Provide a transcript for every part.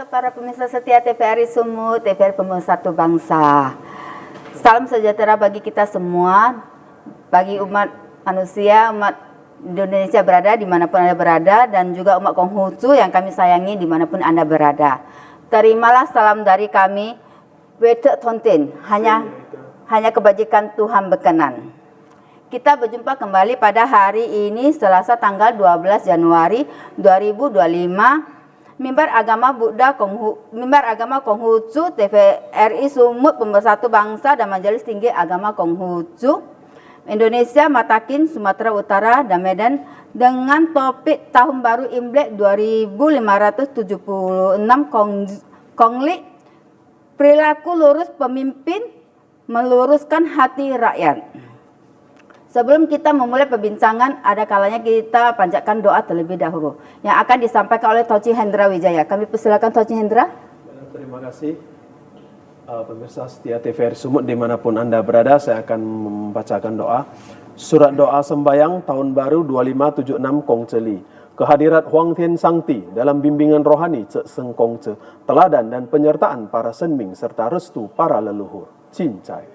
sahabat para pemirsa setia TVRI Sumut, TVRI Pemersatu Bangsa. Salam sejahtera bagi kita semua, bagi umat manusia, umat Indonesia berada dimanapun Anda berada, dan juga umat Konghucu yang kami sayangi dimanapun Anda berada. Terimalah salam dari kami, Wete Tontin, hanya kebajikan Tuhan berkenan. Kita berjumpa kembali pada hari ini Selasa tanggal 12 Januari 2025. Mimbar Agama Konghucu, TVRI Sumut Pemersatu Bangsa dan Majelis Tinggi Agama Konghucu Indonesia, Matakin, Sumatera Utara dan Medan dengan topik Tahun Baru Imlek 2576 Kongli, perilaku lurus pemimpin meluruskan hati rakyat. Sebelum kita memulai perbincangan, ada kalanya kita panjatkan doa terlebih dahulu yang akan disampaikan oleh Toci Hendra Wijaya. Kami persilakan Toci Hendra. Terima kasih pemirsa setia TVRI Sumut dimanapun Anda berada. Saya akan membacakan doa. Surat doa sembayang tahun baru 2576 Kongceli. Kehadirat Huang Tian Sangti dalam bimbingan rohani Cek Seng Kongce, teladan dan penyertaan para senming serta restu para leluhur. Cincai.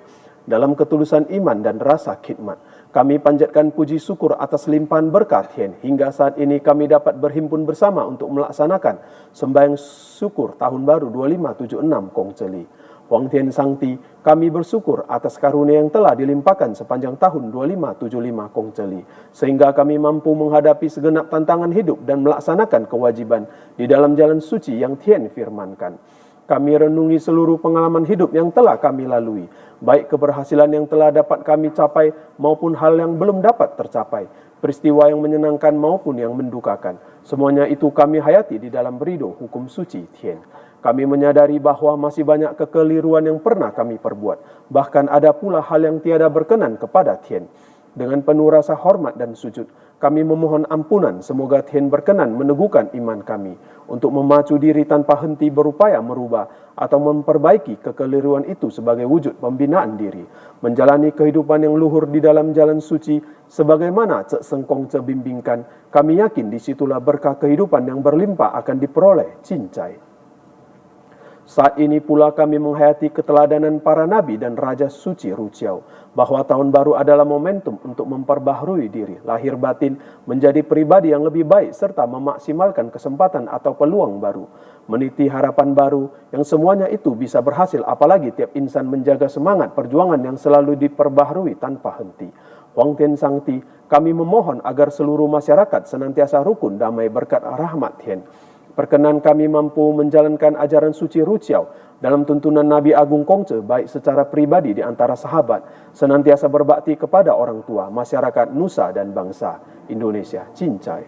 Dalam ketulusan iman dan rasa khidmat, kami panjatkan puji syukur atas limpahan berkat Tien. Hingga saat ini kami dapat berhimpun bersama untuk melaksanakan sembahyang syukur tahun baru 2576 Kongceli. Huang Tian Sangti, kami bersyukur atas karunia yang telah dilimpahkan sepanjang tahun 2575 Kongceli, sehingga kami mampu menghadapi segenap tantangan hidup dan melaksanakan kewajiban di dalam jalan suci yang Tien firmankan. Kami renungi seluruh pengalaman hidup yang telah kami lalui, baik keberhasilan yang telah dapat kami capai maupun hal yang belum dapat tercapai, peristiwa yang menyenangkan maupun yang mendukakan. Semuanya itu kami hayati di dalam ridho hukum suci Tien. Kami menyadari bahwa masih banyak kekeliruan yang pernah kami perbuat, bahkan ada pula hal yang tiada berkenan kepada Tien. Dengan penuh rasa hormat dan sujud, kami memohon ampunan, semoga Tien berkenan meneguhkan iman kami untuk memacu diri tanpa henti berupaya merubah atau memperbaiki kekeliruan itu sebagai wujud pembinaan diri, menjalani kehidupan yang luhur di dalam jalan suci sebagaimana Cek Seng Kongce bimbingkan. Kami yakin disitulah berkah kehidupan yang berlimpah akan diperoleh. Cincai. Saat ini pula kami menghayati keteladanan para nabi dan raja suci Ruciao, bahwa tahun baru adalah momentum untuk memperbaharui diri, lahir batin, menjadi pribadi yang lebih baik serta memaksimalkan kesempatan atau peluang baru, meniti harapan baru yang semuanya itu bisa berhasil apalagi tiap insan menjaga semangat perjuangan yang selalu diperbaharui tanpa henti. Huang Tian Sangti, kami memohon agar seluruh masyarakat senantiasa rukun damai berkat rahmat Tien. Perkenan kami mampu menjalankan ajaran suci Ruciao dalam tuntunan Nabi Agung Kongce, baik secara pribadi di antara sahabat, senantiasa berbakti kepada orang tua, masyarakat, nusa dan bangsa Indonesia. Cincai.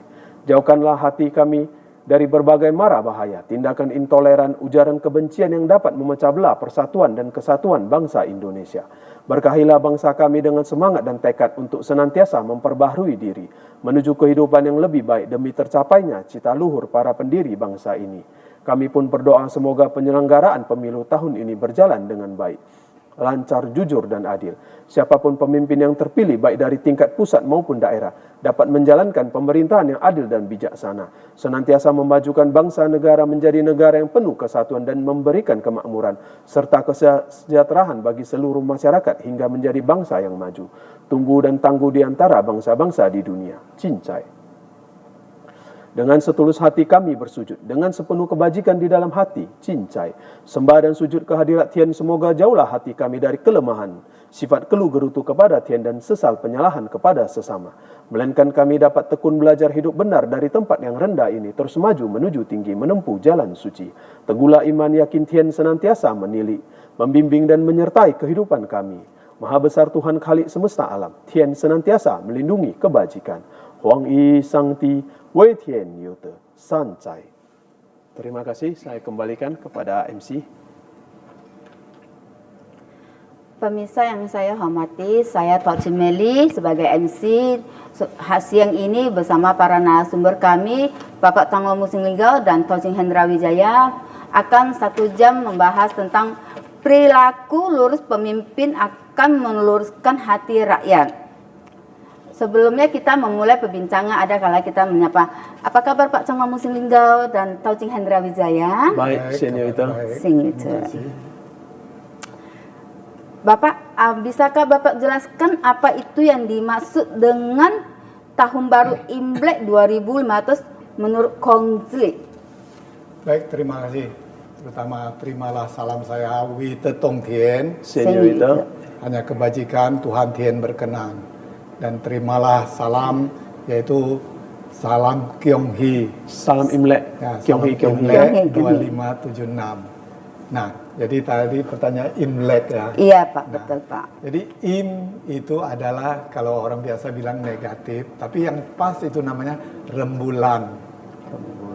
Jauhkanlah hati kami dari berbagai mara bahaya, tindakan intoleran, ujaran kebencian yang dapat memecah belah persatuan dan kesatuan bangsa Indonesia. Berkahilah bangsa kami dengan semangat dan tekad untuk senantiasa memperbaharui diri, menuju kehidupan yang lebih baik demi tercapainya cita luhur para pendiri bangsa ini. Kami pun berdoa semoga penyelenggaraan pemilu tahun ini berjalan dengan baik, lancar, jujur dan adil. Siapapun pemimpin yang terpilih baik dari tingkat pusat maupun daerah dapat menjalankan pemerintahan yang adil dan bijaksana, senantiasa memajukan bangsa negara menjadi negara yang penuh kesatuan dan memberikan kemakmuran serta kesejahteraan bagi seluruh masyarakat hingga menjadi bangsa yang maju, tumbuh dan tangguh di antara bangsa-bangsa di dunia. Cincai. Dengan setulus hati kami bersujud, dengan sepenuh kebajikan di dalam hati. Cincai. Sembah dan sujud kehadirat Tien, semoga jauhlah hati kami dari kelemahan, sifat keluh gerutu kepada Tien dan sesal penyalahan kepada sesama. Melainkan kami dapat tekun belajar hidup benar dari tempat yang rendah ini, terus maju menuju tinggi, menempuh jalan suci. Teguhlah iman yakin Tien senantiasa menilik, membimbing dan menyertai kehidupan kami. Maha besar Tuhan Khalik semesta alam, Tien senantiasa melindungi kebajikan. Huang Yi Sangti, Wei Tian Yute, Sancai. Terima kasih, saya kembalikan kepada MC. Pemirsa yang saya hormati, saya Tok Cimeli sebagai MC siang ini bersama para narasumber kami, Bapak Tanggo Musinglingau dan Tok Hendra Wijaya, akan 1 jam membahas tentang perilaku lurus pemimpin akan meluruskan hati rakyat. Sebelumnya kita memulai perbincangan, ada kala kita menyapa, apa kabar Pak Chong Mamusin Linggau dan Tau Ching Hendra Wijaya? Baik, Senyorita. Signature. Bapak, bisakah Bapak jelaskan apa itu yang dimaksud dengan Tahun Baru Imlek 2500 menurut Kongzli? Baik, terima kasih. Terutama terimalah salam saya Wite Tong Tien. Senyorita. Hanya kebajikan Tuhan Tien berkenan. Dan terimalah salam yaitu salam Kyong Hee. Salam Imlek. Ya, Kyong Hee, Kyong Hee. Imlek 2576. Nah, jadi tadi pertanyaan Imlek ya. Iya Pak, betul Pak. Jadi itu adalah kalau orang biasa bilang negatif, tapi yang pas itu namanya rembulan.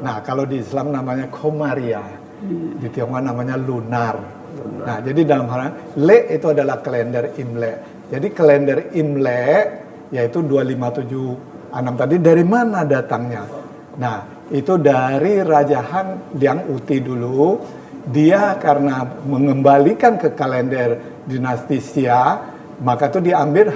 Nah, kalau di Islam namanya Komaria. Di Tionghoa namanya lunar. Nah, jadi dalam hal Le itu adalah kalender Imlek. Jadi kalender Imlek yaitu 2576 tadi dari mana datangnya? Nah, itu dari Raja Han Liang Uti dulu. Dia karena mengembalikan ke kalender dinasti Xia, maka itu diambil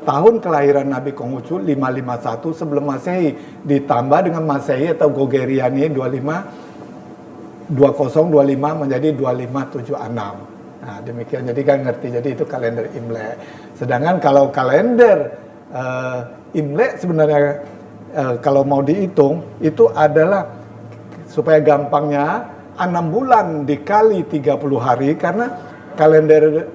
tahun kelahiran Nabi Konghucu 551 sebelum Masehi, ditambah dengan Masehi atau Gogeriani 2025 menjadi 2576. Nah, demikian, jadi kan ngerti, jadi itu kalender Imlek. Sedangkan kalau kalender Imlek sebenarnya kalau mau dihitung itu adalah supaya gampangnya 6 bulan dikali 30 hari karena kalender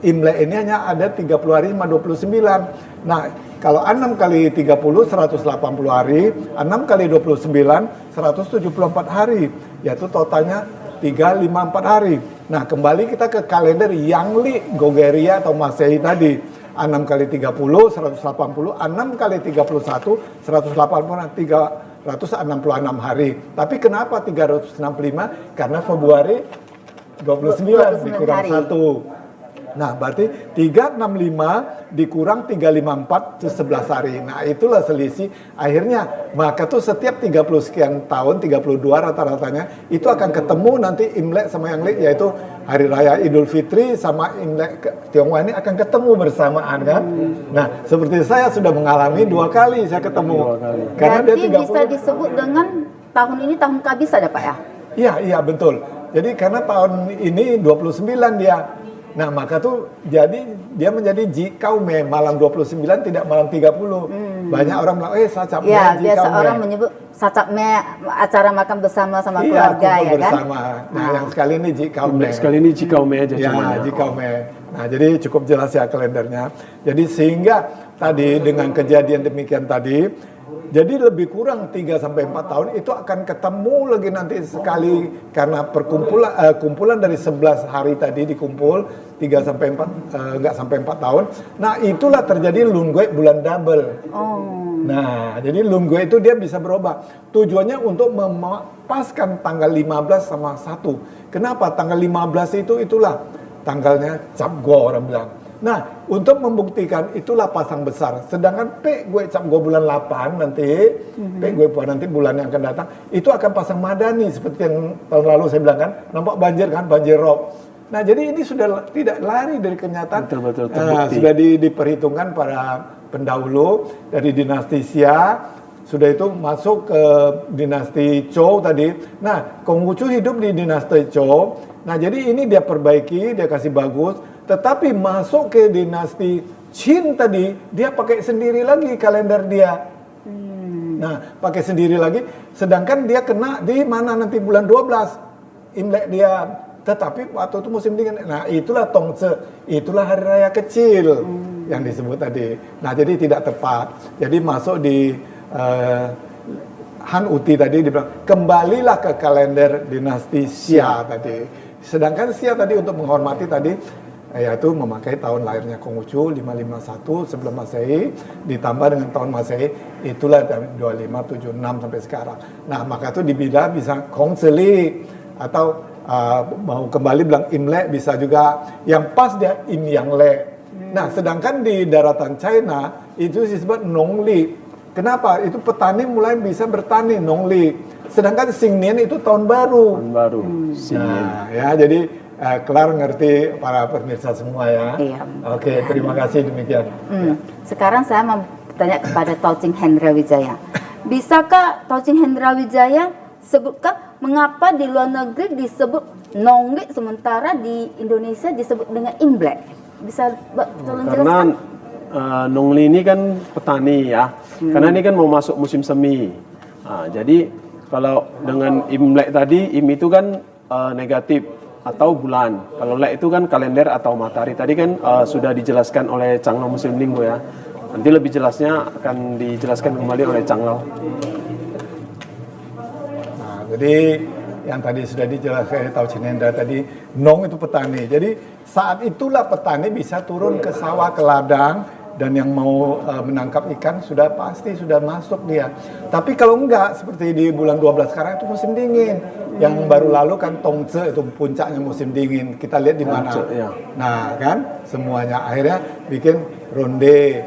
Imlek ini hanya ada 30 hari 29. Nah, kalau 6 kali 30 180 hari, 6 kali 29 174 hari, yaitu totalnya 354 hari. Nah, kembali kita ke kalender Yangli Gogeria atau Masehi tadi. 6 kali 30 180, 6 kali 31 366 hari. Tapi kenapa 365? Karena Februari 29 dikurang hari. 1. Nah, berarti 365 dikurang 354 itu 11 hari. Nah, itulah selisih. Akhirnya, maka tuh setiap 30 sekian tahun, 32 rata-ratanya, itu akan ketemu nanti Imlek sama yang lain, yaitu Hari Raya Idul Fitri sama Imlek Tionghoa ini akan ketemu bersamaan kan. Nah, seperti saya sudah mengalami 2 kali saya ketemu. Karena Berarti dia 30. bisa disebut dengan tahun ini tahun kabis ada Pak ya? Iya, betul. Jadi karena tahun ini 29 dia. Nah, maka tuh jadi dia menjadi Jikau Me, malam 29 tidak malam 30. Banyak orang bilang, Sacap Me, Ya, biasa Jikau Me. orang menyebut Sacap Me, acara makan bersama sama Iya, keluarga kumpul ya kan? bersama. Nah, yang sekali ini Jikau Me. Imlek sekali ini Jikau Me aja Ya, cuman. Jikau Me. Nah, jadi cukup jelas ya kalendernya. Jadi sehingga tadi dengan kejadian demikian tadi, jadi lebih kurang 3-4 tahun itu akan ketemu lagi nanti sekali karena kumpulan dari 11 hari tadi dikumpul 3-4 enggak sampai 4 tahun. Nah, itulah terjadi Lun Gue bulan double. Nah, jadi Lun Gue itu dia bisa berubah. Tujuannya untuk memapaskan tanggal 15 sama 1. Kenapa? Tanggal 15 itulah tanggalnya Cap Go orang bilang. Nah, untuk membuktikan itulah pasang besar. Sedangkan P gue Cap Go bulan 8 nanti, P gue nanti bulan yang akan datang, itu akan pasang Madani seperti yang tahun lalu saya bilang kan, nampak banjir kan, banjir rob. Nah, jadi ini sudah tidak lari dari kenyataan. Betul, Nah, sudah diperhitungkan para pendahulu dari dinasti Xia, sudah itu masuk ke dinasti Zhou tadi. Nah, Konghucu hidup di dinasti Zhou. Nah, jadi ini dia perbaiki, dia kasih bagus. Tetapi masuk ke dinasti Qin tadi, dia pakai sendiri lagi kalender dia. Nah, pakai sendiri lagi. Sedangkan dia kena di mana nanti bulan 12. Imlek dia. Tetapi waktu itu musim dingin. Nah, itulah Tongse. Itulah hari raya kecil yang disebut tadi. Nah, jadi tidak tepat. Jadi masuk di Han Uti tadi dibilang, kembalilah ke kalender dinasti Xia tadi. Sedangkan Xia tadi untuk menghormati tadi, yaitu memakai tahun lahirnya Konghucu 551 sebelum Masehi ditambah dengan tahun Masehi, itulah 2576 sampai sekarang. Nah, maka itu dibilang bisa Kongseli atau mau kembali bilang Imlek bisa juga, yang pas dia Im Yang Le. Nah, sedangkan di daratan China itu disebut Nongli. Kenapa? Itu petani mulai bisa bertani Nongli. Sedangkan Singnian itu tahun baru. Tahun baru. Nah, ya jadi kelar ngerti para pemirsa semua ya. Iya. Oke, terima kasih demikian. Sekarang saya mau bertanya kepada Taucing Hendra Wijaya. Bisakah Taucing Hendra Wijaya sebutkan mengapa di luar negeri disebut Nongli sementara di Indonesia disebut dengan Imlek? Bisa tolong Karena jelaskan? Nongli ini kan petani ya. Karena ini kan mau masuk musim semi. Jadi kalau dengan Imlek tadi, Im itu kan negatif atau bulan. Kalau Lek itu kan kalender atau matahari. Tadi kan sudah dijelaskan oleh Canglo Muslim Linggo ya. Nanti lebih jelasnya akan dijelaskan kembali oleh Canglo. Nah, jadi yang tadi sudah dijelaskan Taucing Hendra tadi, Nong itu petani. Jadi saat itulah petani bisa turun ke sawah, ke ladang, dan yang mau menangkap ikan pasti sudah masuk dia. Tapi kalau enggak, seperti di bulan 12 sekarang itu musim dingin. Yang baru lalu kan Tongce itu puncaknya musim dingin. Kita lihat di mana. Ya. Nah kan semuanya akhirnya bikin ronde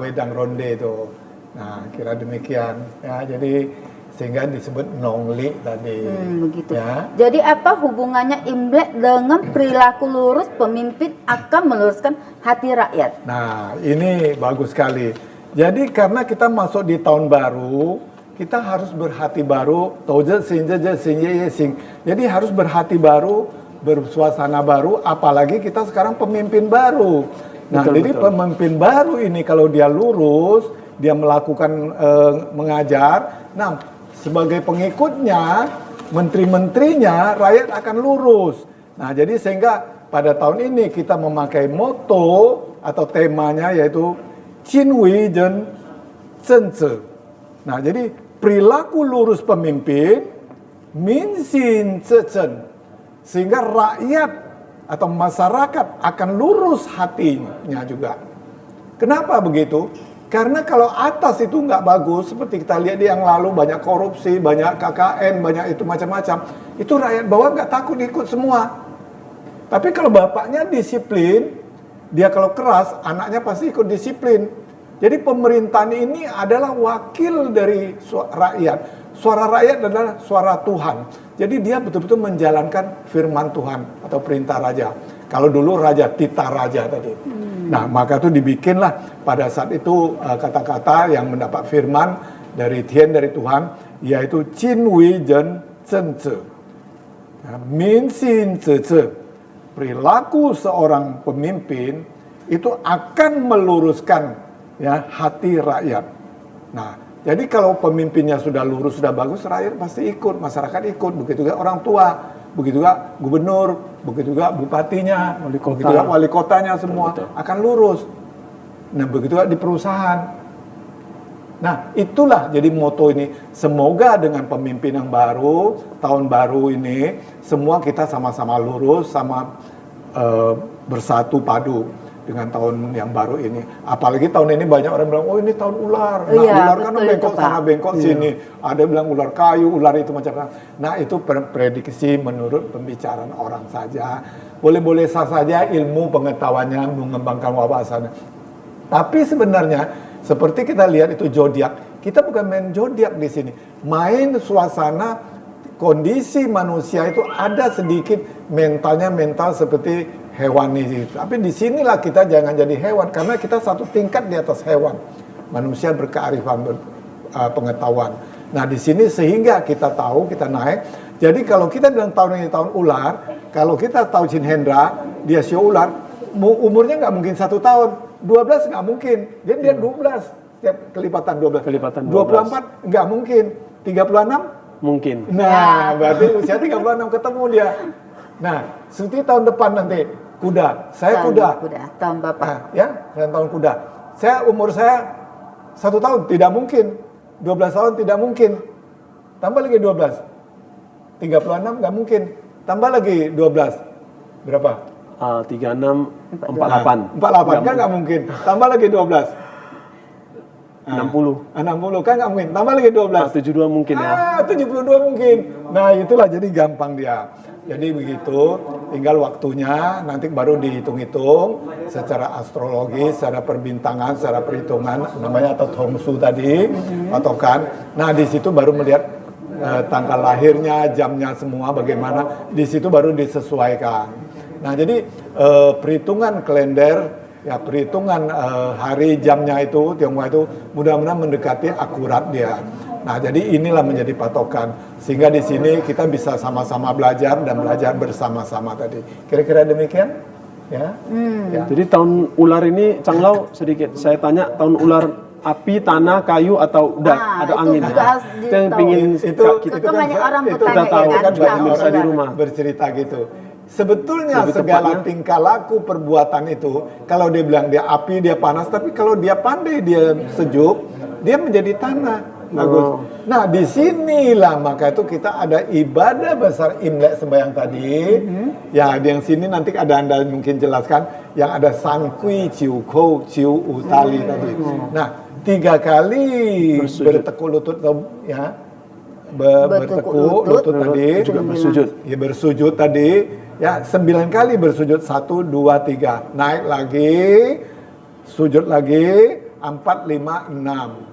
wedang ronde itu. Nah kira demikian ya. Jadi sehingga disebut Nongli tadi. Begitu. Ya. Jadi apa hubungannya Imlek dengan perilaku lurus pemimpin akan meluruskan hati rakyat? Nah, ini bagus sekali. Jadi karena kita masuk di tahun baru, kita harus berhati baru. Jadi harus berhati baru, bersuasana baru, apalagi kita sekarang pemimpin baru. Nah, jadi pemimpin baru ini kalau dia lurus, dia melakukan mengajar, nah sebagai pengikutnya, menteri-menterinya, rakyat akan lurus. Nah, jadi sehingga pada tahun ini kita memakai moto atau temanya yaitu Qinhui Zhen Zhenze. Nah, jadi perilaku lurus pemimpin, Min Xin Zhen, sehingga rakyat atau masyarakat akan lurus hatinya juga. Kenapa begitu? Karena kalau atas itu nggak bagus, seperti kita lihat di yang lalu banyak korupsi, banyak KKN, banyak itu macam-macam. Itu rakyat bawah nggak takut ikut semua. Tapi kalau bapaknya disiplin, dia kalau keras, anaknya pasti ikut disiplin. Jadi pemerintahan ini adalah wakil dari rakyat. Suara rakyat adalah suara Tuhan. Jadi dia betul-betul menjalankan firman Tuhan atau perintah raja. Kalau dulu Raja Tita Raja tadi. Nah, maka itu dibikinlah pada saat itu kata-kata yang mendapat firman dari Tuhan, yaitu Qin Wei Zhen Zhenze. Min Xin Zeze. Perilaku seorang pemimpin itu akan meluruskan ya hati rakyat. Nah, jadi kalau pemimpinnya sudah lurus, sudah bagus, rakyat pasti ikut, masyarakat ikut, begitu juga orang tua, begitu juga gubernur, begitu juga bupatinya, begitu juga wali kotanya semua akan lurus. Nah, begitu juga di perusahaan. Nah, itulah jadi moto ini. Semoga dengan pemimpin yang baru, tahun baru ini, semua kita sama-sama lurus, sama bersatu padu dengan tahun yang baru ini. Apalagi tahun ini banyak orang bilang, oh ini tahun ular. Nah, iya, ular kan bengkok sana, bengkok sini. Ada bilang ular kayu, ular itu macam-macam. Nah, itu prediksi menurut pembicaraan orang saja. Boleh-boleh saja ilmu pengetahuannya mengembangkan wawasannya. Tapi sebenarnya seperti kita lihat itu zodiak, kita bukan main zodiak di sini. Main suasana kondisi manusia itu ada sedikit mentalnya mental seperti hewani. Tapi di sinilah kita jangan jadi hewan karena kita satu tingkat di atas hewan. Manusia berkearifan pengetahuan. Nah, di sini sehingga kita tahu kita naik. Jadi kalau kita bilang tahun ini tahun ular, kalau kita tahu Taucing Hendra, dia sio ular, umurnya nggak mungkin 1 tahun, 12 nggak mungkin. Jadi dia 12 setiap kelipatan 12. Kelipatan 24 nggak mungkin. 36 mungkin. Nah, berarti usia 36 ketemu dia. Nah, seperti tahun depan nanti kuda. Saya kuda. Tahun Bapak. Nah, ya, saya tahun kuda. Umur saya 1 tahun tidak mungkin. 12 tahun tidak mungkin. Tambah lagi 12. 36 nggak mungkin. Tambah lagi 12. Berapa? 36 48. 48 kan nggak mungkin. Tambah lagi 12. 60. 60 kan nggak mungkin. Tambah lagi 12. 72 mungkin ya. 72 mungkin. Nah, itulah jadi gampang dia. Jadi begitu, tinggal waktunya nanti baru dihitung-hitung secara astrologi, secara perbintangan, secara perhitungan namanya atau Tongsu tadi, patokan. Nah, di situ baru melihat tanggal lahirnya, jamnya semua bagaimana, di situ baru disesuaikan. Nah, jadi perhitungan kalender, ya perhitungan hari jamnya itu Tionghoa itu mudah-mudahan mendekati akurat dia. Nah, jadi inilah menjadi patokan sehingga di sini kita bisa sama-sama belajar dan belajar bersama-sama tadi. Kira-kira demikian, ya. Ya. Jadi tahun ular ini, Chang Lau sedikit saya tanya, tahun ular api, tanah, kayu atau udah ada itu angin? juga harus Itu yang pingin itu kan banyak orang itu bertanya udah tahu, ya kan, kan pemirsa di rumah. bercerita gitu. Sebetulnya Lebih segala tepatnya. tingkah laku perbuatan itu, kalau dia bilang dia api, dia panas, tapi kalau dia pandai, dia sejuk, dia menjadi tanah. Bagus. Nah, disinilah maka itu kita ada ibadah besar Imlek sembahyang tadi. Ya, di yang sini nanti ada Anda mungkin jelaskan yang ada Sankui Ciu Kou Ciu Utali tadi. Nah, 3 kali bertekuk lutut, ya. Bertekuk lutut tadi, juga bersujud. Ya, bersujud tadi, ya 9 kali bersujud, 1, 2, 3, naik lagi, sujud lagi, 4, 5, 6,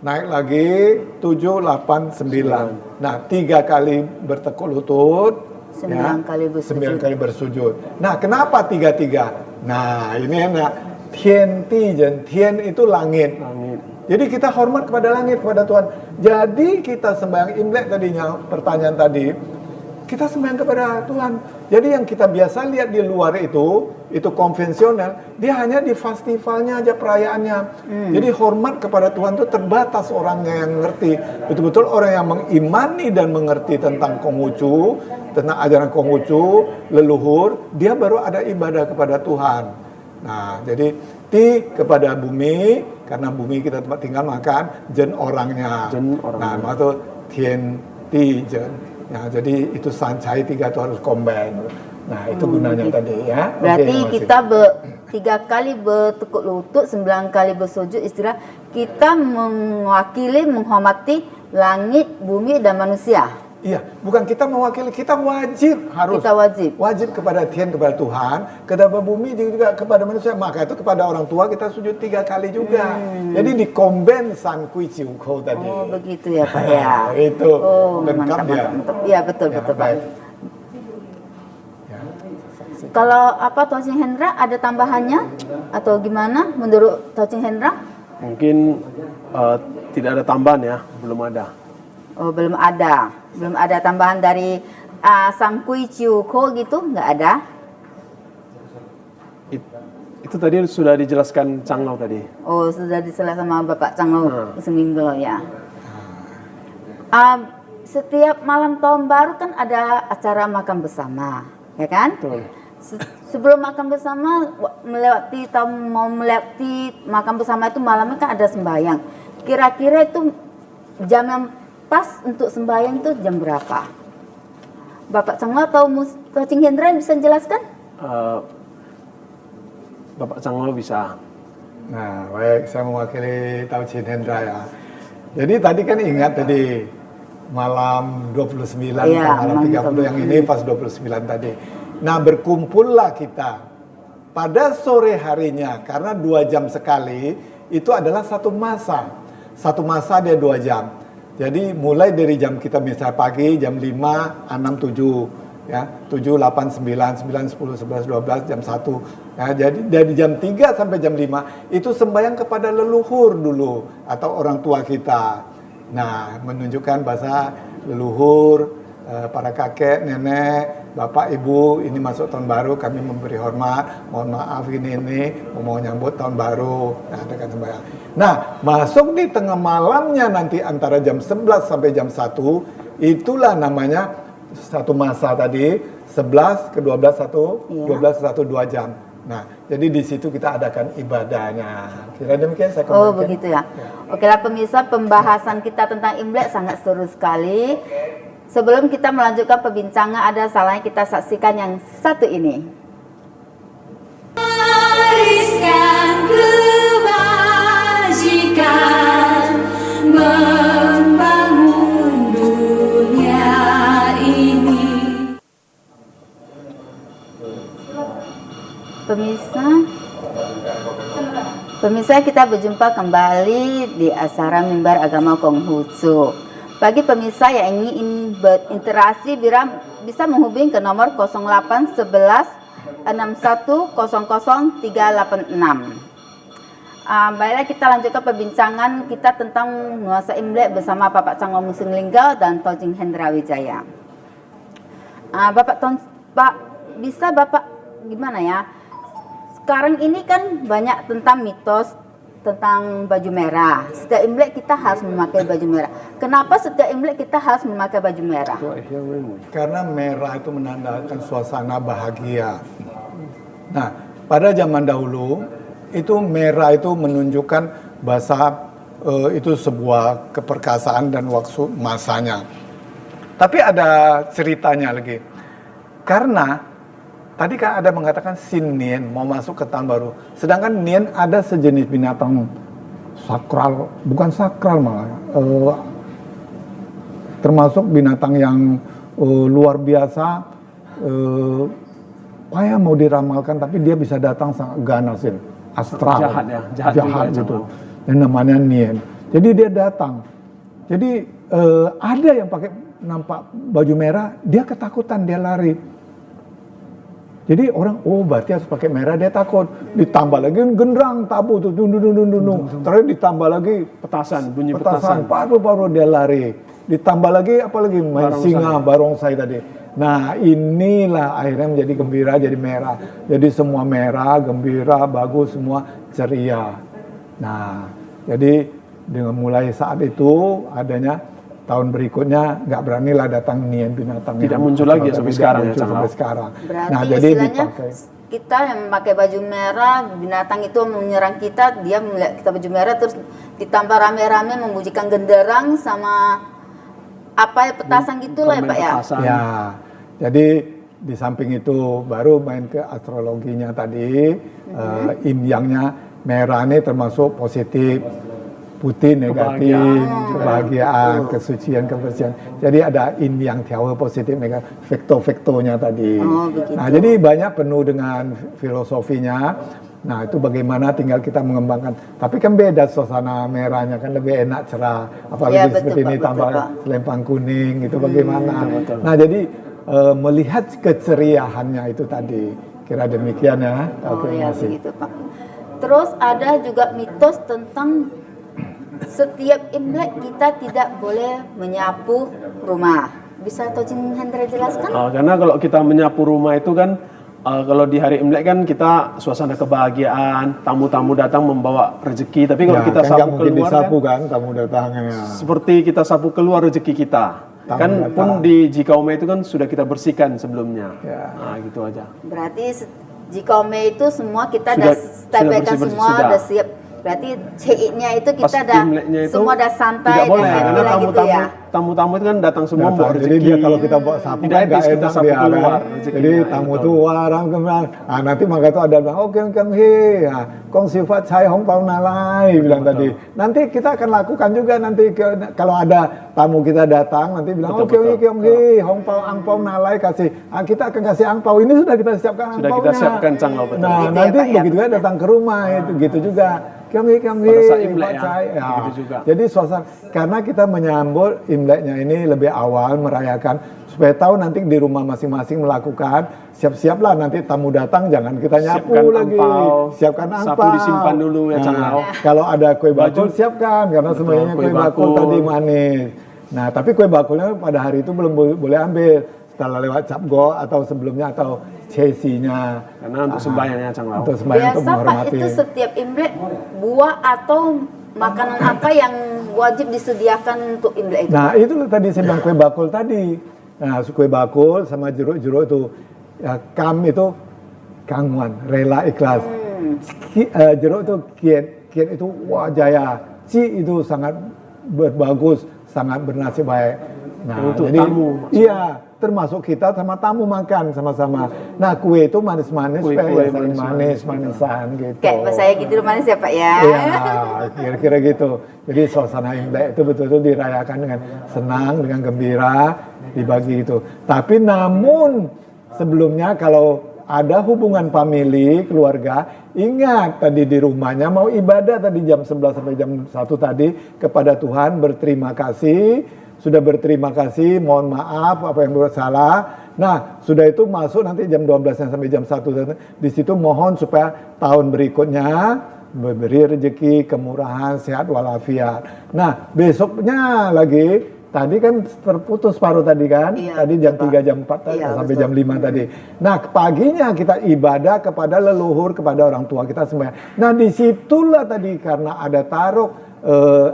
naik lagi, 7, 8, 9. Nah, 3 kali bertekuk lutut, 9 kali bersujud. 9 kali bersujud. Nah, kenapa 3-3? Nah, ini enak. Tian Tijen, Tian itu langit. Jadi kita hormat kepada langit, kepada Tuhan. Jadi kita sembahyang Imlek tadinya, pertanyaan tadi, kita sembahyang kepada Tuhan. Jadi yang kita biasa lihat di luar itu konvensional, dia hanya di festivalnya aja, perayaannya. Jadi hormat kepada Tuhan itu terbatas orangnya yang ngerti. Betul-betul orang yang mengimani dan mengerti tentang Konghucu, tentang ajaran Konghucu, leluhur, dia baru ada ibadah kepada Tuhan. Nah, jadi ti kepada bumi, karena bumi kita tempat tinggal makan, jen orangnya. Nah, maksud tian ti jen. Ya, jadi itu sancai 3 itu harus combine. Nah, itu gunanya tadi ya. Berarti Oke, kita 3 kali bertekuk lutut, 9 kali bersujud, istilah kita mewakili, menghormati langit, bumi dan manusia. iya, bukan kita mewakili, kita wajib harus. Kita wajib Kepada Tian, kepada Tuhan, kepada bumi juga kepada manusia. Maka itu kepada orang tua kita sujud 3 kali juga. Jadi di combine San Kui Ciu Kou tadi. Oh, begitu ya Pak ya. Itu Oh, lengkap dia. mantap. Iya, betul Ya, Pak. baik. Ya. Kalau apa Tuan Ching Hendra ada tambahannya atau gimana menurut Tuan Ching Hendra? Mungkin tidak ada tambahan ya, belum ada. Oh, belum ada tambahan dari Sang Kui Ciu Ko gitu, nggak ada. Itu tadi sudah dijelaskan Chang Lau tadi. Oh, sudah diselesaikan sama Bapak Chang Lo seminggu ya. Setiap malam tahun baru kan ada acara makan bersama, ya kan? Betul. Sebelum makan bersama, mau melewati makan bersama itu malamnya kan ada sembahyang. Kira-kira itu jam yang pas untuk sembahyang itu jam berapa? Bapak Chang Lau atau Tuan Ching Hendra bisa jelaskan? Bapak Chang Lau bisa. Nah, baik, saya mewakili Tau Chin Hendra ya. Jadi tadi kan ingat tadi malam 29 Iya, atau malam 30 yang ini pas 29 tadi. Nah, berkumpullah kita pada sore harinya karena 2 jam sekali itu adalah satu masa. Satu masa dia 2 jam. Jadi mulai dari jam kita misalnya pagi jam 5, 6, 7 ya, 7, 8, 9, 9, 10, 11, 12, jam 1. Ya, jadi dari jam 3 sampai jam 5 itu sembahyang kepada leluhur dulu atau orang tua kita. Nah, menunjukkan bahasa leluhur, para kakek, nenek, bapak, ibu, ini masuk tahun baru, kami memberi hormat, mohon maaf ini, mau nyambut tahun baru. Nah, adakan sembahyang. Nah, masuk di tengah malamnya nanti antara jam 11 sampai jam 1, itulah namanya satu masa tadi, 11 ke 12, 1, Iya. 12 ke 1, 2 jam. Nah, jadi di situ kita adakan ibadahnya. Kira demikian saya Oh, kembalikan. begitu ya. Oke lah pemirsa, pembahasan kita tentang Imlek sangat seru sekali. Sebelum kita melanjutkan perbincangan, ada salahnya kita saksikan yang satu ini. Wariskan kebajikan, membangun dunia ini. Pemirsa kita berjumpa kembali di acara Mimbar Agama Konghucu. Bagi pemirsa yang ingin berinteraksi, bisa menghubungi ke nomor 08 11 61 00 386. Baiklah, kita lanjutkan perbincangan kita tentang nuansa Imlek bersama Bapak Canglo Musing Linggau dan Tojing Hendra Wijaya. Bisa Bapak gimana ya? Sekarang ini kan banyak tentang mitos tentang baju merah. Setiap Imlek kita harus memakai baju merah. Kenapa setiap Imlek kita harus memakai baju merah? Karena merah itu menandakan suasana bahagia. Nah, pada zaman dahulu itu merah itu menunjukkan bahasa itu sebuah keperkasaan dan waktu masanya. Tapi ada ceritanya lagi. Karena tadi kan ada mengatakan sin Nien mau masuk ke tahun baru. Sedangkan Nien ada sejenis binatang sakral, bukan sakral malah. Termasuk binatang yang luar biasa, payah mau diramalkan, tapi dia bisa datang sangat ganasin. Astral, jahat gitu. Dan namanya Nien. Jadi dia datang. Jadi ada yang pakai nampak baju merah, dia ketakutan, dia lari. Jadi orang, oh berarti harus pakai merah, dia takut. Ditambah lagi genderang, tabu tuh, terakhir ditambah lagi Petasan, bunyi petasan. Paru-paru dia lari. Ditambah lagi apalagi main singa, barongsai tadi. Nah, inilah akhirnya menjadi gembira, jadi merah. Jadi semua merah, gembira, bagus, semua ceria. Nah, jadi dengan mulai saat itu adanya tahun berikutnya nggak beranilah datang Nien binatang. Tidak muncul lagi sampai sekarang. Sampai sekarang. Berarti Nah, jadi istilahnya dipakai. kita yang memakai baju merah, binatang itu menyerang kita, dia melihat kita baju merah terus ditambah rame-rame memujikan genderang sama apa ya, petasan gitulah ya Pak ya. Ya, jadi di samping itu baru main ke astrologinya tadi, yin yang-nya merah ini termasuk positif, putih negatif, kebahagiaan, kesucian, kebersihan. Jadi ada yin yang tiawe positif negatif, vektor-vektornya tadi. Nah, jadi banyak penuh dengan filosofinya. Nah, itu bagaimana tinggal kita mengembangkan. Tapi kan beda suasana merahnya, kan lebih enak, cerah. Apalagi Ya, betul, seperti ini Pak, tambah betul, Pak. selempang kuning, itu bagaimana. Nah, jadi melihat keceriahannya itu tadi. Kira demikian ya. Oh Oke, ya, masih. begitu Pak. Terus ada juga mitos tentang setiap Imlek kita tidak boleh menyapu rumah. Bisa Tojing Hendra jelaskan? Karena kalau kita menyapu rumah itu kan, kalau di hari Imlek kan kita suasana kebahagiaan, tamu-tamu datang membawa rezeki. Tapi kalau Ya, kita kan nggak sapu mungkin keluar disapu kan, kan tamu datangnya. seperti kita sapu keluar rezeki kita. Tamu Kan datang. pun di Jikaume itu kan sudah kita bersihkan sebelumnya. Ya. Nah, gitu aja. Berarti jika itu semua kita Sudah- dah stepkan bersih-bersih, semua, sudah. dah siap. Berarti CI-nya itu Pas kita dah Imleknya itu semua dah santai tidak boleh, dan happy karena lah gitu ya. tamu-tamu itu kan datang semua Datang. bawa Jadi rezeki. dia kalau kita bawa sapu Tidak kan etis nggak kita enak sapu dia, keluar kan. rezekinya, Jadi ya, tamu betul. tuh orang kemana. Nanti maka tuh ada bilang, oke kang he, kong sifat saya hong pao nalai bilang tadi. Nanti kita akan lakukan juga nanti kalau ada tamu kita datang nanti bilang oke kong he, hong pao ang pao nalai kasih. Kita akan kasih ang pao, ini sudah kita siapkan ang Sudah paonya. kita siapkan Canglo, betul. Nah, Gitu ya, nanti Pak, ya. begitu juga datang ke rumah itu gitu juga. Kong he, Pada saat Imlek ya, ya. begitu juga. Jadi suasana karena kita menyambut Imleknya ini lebih awal merayakan supaya tahu nanti di rumah masing-masing melakukan siap-siaplah nanti tamu datang jangan kita nyapu Siapkan lagi. angpau, Siapkan sapu angpau. disimpan dulu ya, Canglo. Kalau ada kue bakul Baju. siapkan karena semuanya kue kue bakul bakul. tadi manis. Nah, tapi kue bakulnya pada hari itu belum boleh ambil setelah lewat Capgo atau sebelumnya atau cesinya. Karena untuk sembahyangnya Canglo. Untuk sembahyang untuk Biasa Pak menghormati. itu setiap Imlek buah atau makanan apa yang wajib disediakan untuk Imlek itu? Nah, itu tadi saya bilang kue bakul tadi. Nah, kue bakul sama jeruk-jeruk itu. Ya, kam itu kangwan, rela ikhlas. Jeruk itu kiat itu wah jaya. Ci itu sangat bagus, sangat bernasib baik. Nah, Untuk jadi tamu maksudnya. iya, termasuk kita sama tamu makan sama-sama. Nah, kue itu manis-manis, Kue-kue supaya saling manis-manis. manis-manisan gitu. Kayak pas saya gitu manis ya Pak ya. Iya, kira-kira gitu. Jadi suasana Imlek itu betul-betul dirayakan dengan senang, dengan gembira, dibagi itu. Tapi namun sebelumnya kalau ada hubungan famili, keluarga, ingat tadi di rumahnya mau ibadah tadi jam 11 sampai jam 1 tadi kepada Tuhan berterima kasih sudah berterima kasih, mohon maaf apa yang buat salah. Nah, sudah itu masuk nanti jam 12 sampai jam 1. Di situ mohon supaya tahun berikutnya beri rezeki, kemurahan, sehat walafiat. Nah, besoknya lagi, tadi kan terputus paruh tadi kan? Iya, Tadi jam betul, 3, jam 4 Iya, sampai betul. jam 5 tadi. Nah, paginya kita ibadah kepada leluhur, kepada orang tua kita sembahyang. Nah, disitulah tadi karena ada taruh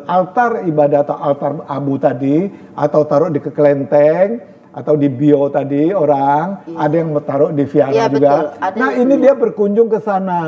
altar ibadah atau altar abu tadi, atau taruh di kelenteng, atau di bio tadi orang, ada yang taruh di vihara Iya, juga. betul. Ada Nah, di ini semua. dia berkunjung ke sana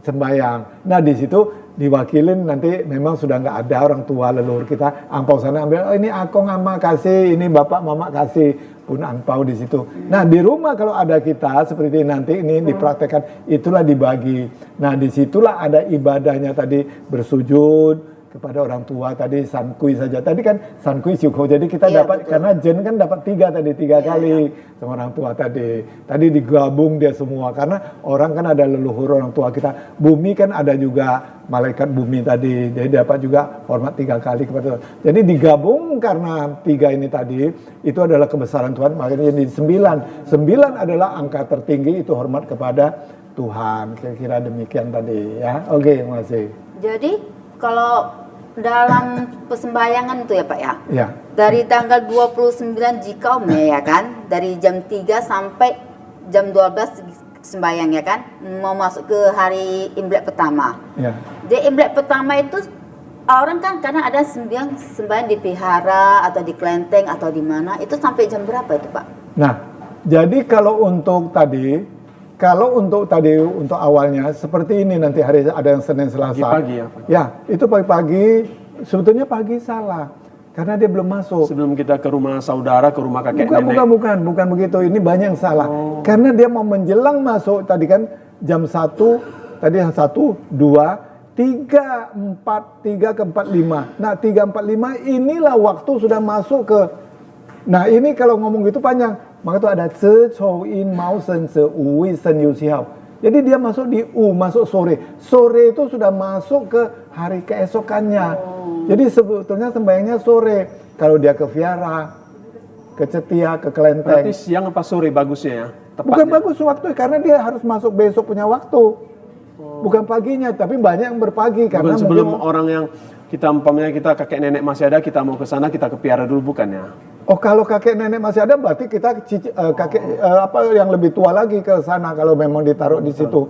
sembahyang. Nah, di situ diwakilin nanti memang sudah nggak ada orang tua leluhur kita, angpau sana ambil, oh ini akong ama kasih, ini bapak mama kasih, pun angpau di situ. Nah, di rumah kalau ada kita seperti nanti ini dipraktekkan, itulah dibagi. Nah, disitulah ada ibadahnya tadi, bersujud kepada orang tua tadi, sankui saja. Tadi kan sankui syukur. Jadi kita Iya, dapat, betul. karena jen kan dapat 3 tadi, 3 kali sama orang tua tadi. Tadi digabung dia semua. Karena orang kan ada leluhur orang tua kita. Bumi kan ada juga malaikat bumi tadi. Jadi dapat juga hormat 3 kali kepada Tuhan. Jadi digabung karena 3 ini tadi, itu adalah kebesaran Tuhan. Makanya jadi 9. 9 adalah angka tertinggi, itu hormat kepada Tuhan. Kira-kira demikian tadi ya. Oke, terima kasih. Jadi kalau dalam persembahyangan itu ya Pak ya, Ya. dari tanggal 29 jika ya kan, dari jam 3 sampai jam 12 sembahyang ya kan, mau masuk ke hari Imlek pertama. Ya. Di Imlek pertama itu orang kan karena ada sembahyang di vihara atau di kelenteng atau di mana, itu sampai jam berapa itu Pak? Nah, jadi kalau untuk awalnya seperti ini, nanti hari ada yang Senin Selasa. Pagi-pagi ya, Pak? Ya, itu pagi-pagi, sebetulnya pagi salah. Karena dia belum masuk. Sebelum kita ke rumah saudara, ke rumah kakek nenek. Bukan begitu. Ini banyak yang salah. Karena dia mau menjelang masuk tadi kan jam 1, tadi 1, 2, 3, 4, 3 ke 4, 5. Nah, 3, 4, 5 inilah waktu sudah masuk ke. Nah, ini kalau ngomong gitu panjang. Maka itu ada ce chou in mau sen se ui sen yu xiao. Jadi dia masuk di masuk sore. Sore itu sudah masuk ke hari keesokannya. Jadi sebetulnya sembahyangnya sore. Kalau dia ke vihara, ke cetia, ke kelenteng. Berarti siang apa sore bagusnya ya? Tepatnya. Bukan bagus waktu, karena dia harus masuk besok punya waktu. Bukan paginya, tapi banyak yang berpagi. Karena Bukan sebelum mungkin, orang yang kita umpamanya kita kakek nenek masih ada, kita mau ke sana, kita ke piara dulu, bukan ya? oh kalau kakek nenek masih ada, berarti kita apa yang lebih tua lagi ke sana kalau memang ditaruh di situ.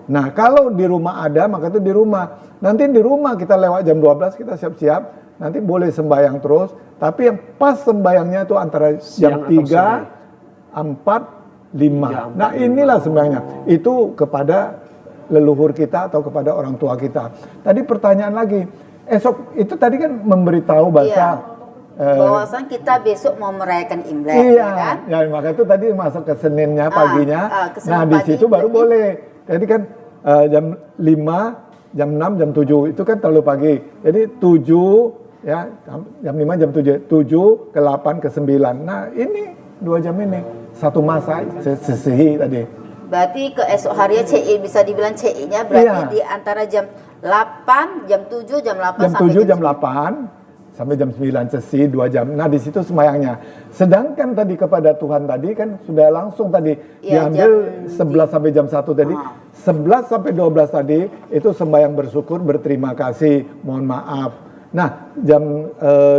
Nah, kalau di rumah ada, maka itu di rumah. Nanti di rumah kita lewat jam 12 kita siap-siap, nanti boleh sembahyang terus, tapi yang pas sembahyangnya itu antara jam Siang atau 3, 4, 5. 3, 4, Nah, inilah sembahyangnya. Itu kepada leluhur kita atau kepada orang tua kita. Tadi pertanyaan lagi, esok itu tadi kan memberitahu bahasa Bahwasan kita besok mau merayakan Imlek iya, ya kan? ya maka itu tadi masuk ke Seninnya paginya. ke Senin Nah, di pagi situ baru berarti. boleh. Jadi kan jam 5, jam 6, jam 7 itu kan terlalu pagi. Jadi 7 ya, jam 5, jam 7, 7 ke 8 ke 9. Nah, ini 2 jam ini satu masa sesihi tadi. Berarti keesok harinya CI bisa dibilang CI-nya berarti Iya. di antara jam 8, jam 7, jam 8 Jam sampai 7, jam 8 sampai jam 9 sesi 2 jam. Nah, di situ sembahyangnya. Sedangkan tadi kepada Tuhan tadi kan sudah langsung tadi Iya, diambil jam 11 sampai jam 1 tadi. 11 sampai 12 tadi itu sembahyang bersyukur, berterima kasih, mohon maaf. Nah, jam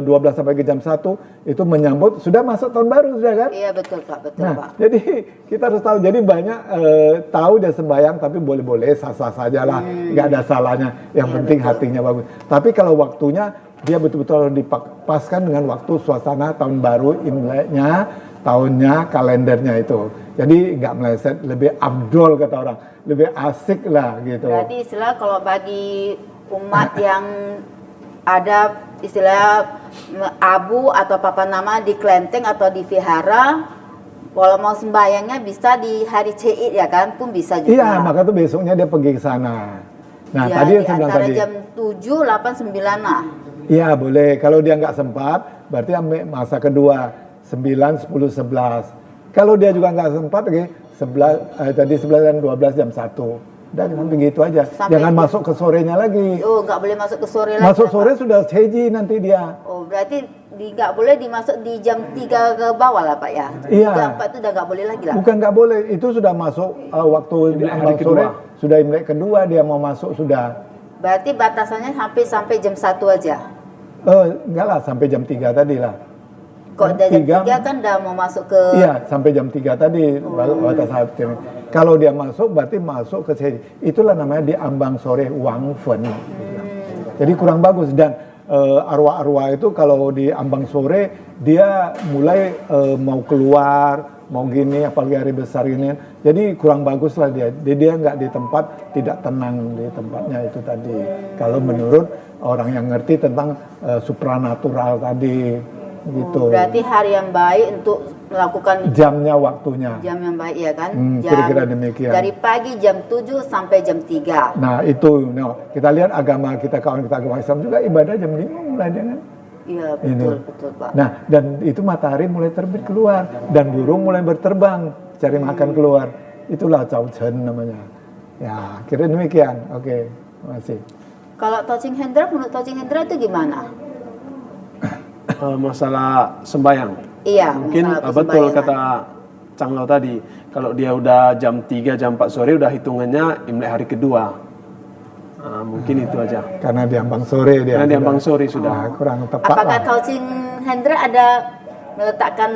12 sampai ke jam 1 itu menyambut sudah masuk tahun baru sudah kan? Iya betul Pak, betul Nah, Pak. jadi kita harus tahu. Jadi banyak tahu dia sembahyang, tapi boleh-boleh sah-sah saja lah, nggak ada salahnya. Yang penting hatinya bagus. Tapi kalau waktunya dia betul-betul harus dipaskan dengan waktu suasana tahun baru, Imleknya, tahunnya, kalendernya itu. Jadi nggak meleset, lebih abdol kata orang, lebih asik lah gitu. Berarti istilah kalau bagi umat yang ada istilah abu atau papan nama di kelenteng atau di vihara, kalau mau sembahyangnya bisa di hari CI ya kan, pun bisa juga. Iya, maka tuh besoknya dia pergi ke sana. Nah, Ya, tadi di yang saya bilang antara tadi. jam 7, 8, 9 lah. Iya, boleh. Kalau dia nggak sempat, berarti ambil masa kedua 9, 10, 11. Kalau dia juga nggak sempat, tadi 11 dan 12 jam 1. Dan sampai gitu aja. Sampai Jangan gitu. masuk ke sorenya lagi. Oh, nggak boleh masuk ke sore lagi. Masuk Pak? sore sudah seji nanti dia. Oh, berarti nggak boleh dimasuk di jam 3 ke bawah lah Pak ya? Iya. 3, 4 itu udah nggak boleh lagi lah. Bukan nggak boleh, itu sudah masuk waktu di Imlek hari ambang sore, kedua. sudah Imlek kedua dia mau masuk sudah. Berarti batasannya sampai jam 1 aja. Enggak lah, sampai jam 3 tadi lah. Kok udah jam 3, 3 kan udah mau masuk ke... Iya, sampai jam 3 tadi batas habis. Kalau dia masuk berarti masuk ke sini. Itulah namanya di ambang sore wangfen. Jadi kurang bagus dan arwah-arwah itu kalau di ambang sore dia mulai mau keluar, mau gini apalagi hari besar ini. Jadi kurang bagus lah dia. Dia nggak di tempat, tidak tenang di tempatnya itu tadi. Kalau menurut orang yang ngerti tentang supranatural tadi gitu. Berarti hari yang baik untuk melakukan Jamnya, waktunya. jam yang baik ya kan? Kira-kira demikian. Dari pagi jam 7 sampai jam 3. Nah itu, kita lihat agama kita, kawan kita agama Islam juga ibadah jam 5 mulai dengan. Iya Ini. betul Pak. Nah dan itu matahari mulai terbit keluar dan burung mulai berterbang cari makan keluar. Itulah Cao Chen namanya. Ya kira demikian. Oke, terima kasih. Kalau Touching Hendra, menurut Touching Hendra itu gimana? Masalah sembayang. Iya, Mungkin masalah betul kesembayangan. kata Cang Lau tadi, kalau dia udah jam 3, jam 4 sore udah hitungannya Imlek hari kedua. Mungkin itu aja. Karena di ambang sore dia. Karena di sudah. ambang sore sudah. Nah, kurang tepat Apakah lah. Touching Hendra ada meletakkan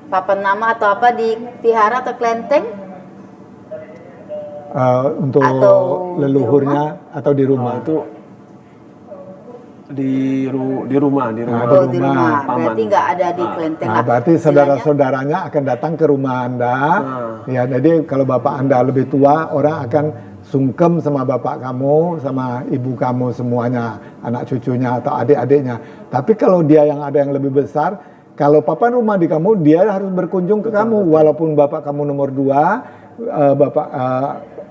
papan nama atau apa di vihara atau kelenteng? Untuk Atau di leluhurnya atau di rumah. Itu di rumah. Oh, di rumah. Paman. Berarti nggak ada di kelenteng. Nah, berarti Istilahnya- saudara-saudaranya akan datang ke rumah Anda. Ya, jadi kalau bapak Anda lebih tua, orang akan sungkem sama bapak kamu, sama ibu kamu semuanya, anak cucunya atau adik-adiknya. Tapi kalau dia yang ada yang lebih besar, kalau papan rumah di kamu, dia harus berkunjung ke kamu, walaupun bapak kamu nomor 2,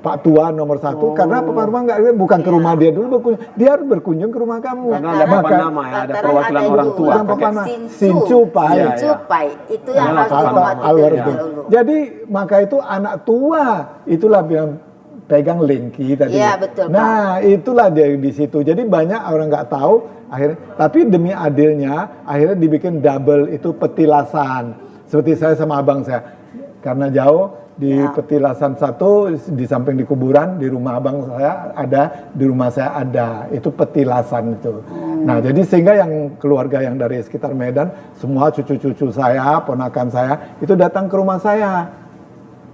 Pak tua nomor 1, karena papan rumah bukan ke rumah dia dulu berkunjung, dia harus berkunjung ke rumah kamu. Karena ada papan nama ya, ada perwakilan orang tua. Yang papan nama. Sincu Sincu Pai. Sincu Pai. Itu yang Adalah harus papan dihormati nama. terlebih Alwarhum. dahulu. Jadi maka itu anak tua itulah yang pegang lengki tadi. Iya, betul, Pak. Nah itulah dia di situ. Jadi banyak orang nggak tahu akhirnya. Tapi demi adilnya akhirnya dibikin double itu petilasan. Seperti saya sama abang saya karena jauh. Di petilasan 1 di samping di kuburan, di rumah abang saya ada, di rumah saya ada, itu petilasan itu. Nah jadi sehingga yang keluarga yang dari sekitar Medan, semua cucu-cucu saya, ponakan saya itu datang ke rumah saya.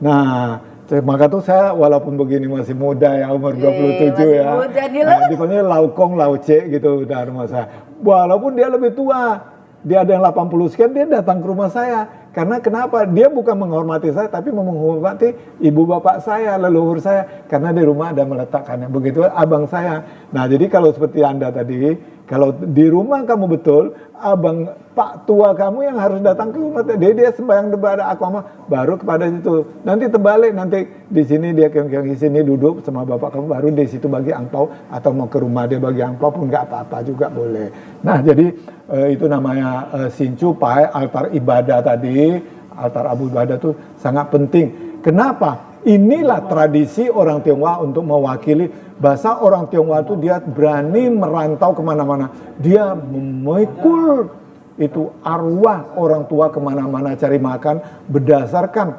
Nah maka tuh saya walaupun begini masih muda ya, umur 27 masih ya, muda nih lo. dipanggil laukong lauce gitu udah rumah saya. Walaupun dia lebih tua, dia ada yang 80 sekian, dia datang ke rumah saya. Karena kenapa? Dia bukan menghormati saya, tapi menghormati ibu bapak saya, leluhur saya. Karena di rumah ada meletakkannya. Begitu abang saya. Nah jadi kalau seperti Anda tadi, kalau di rumah kamu betul, abang pak tua kamu yang harus datang ke rumah. Dia sembahyang kepada aku baru kepada situ. Nanti terbalik, nanti di sini dia ke sini duduk sama bapak kamu, baru di situ bagi angpau, atau mau ke rumah dia bagi angpau pun nggak apa-apa juga boleh. Nah jadi itu namanya Sincu Pai, altar ibadah tadi, altar abu ibadah itu sangat penting. Kenapa? Inilah tradisi orang Tionghoa untuk mewakili bahasa orang Tionghoa itu dia berani merantau kemana-mana. Dia memikul itu arwah orang tua kemana-mana cari makan berdasarkan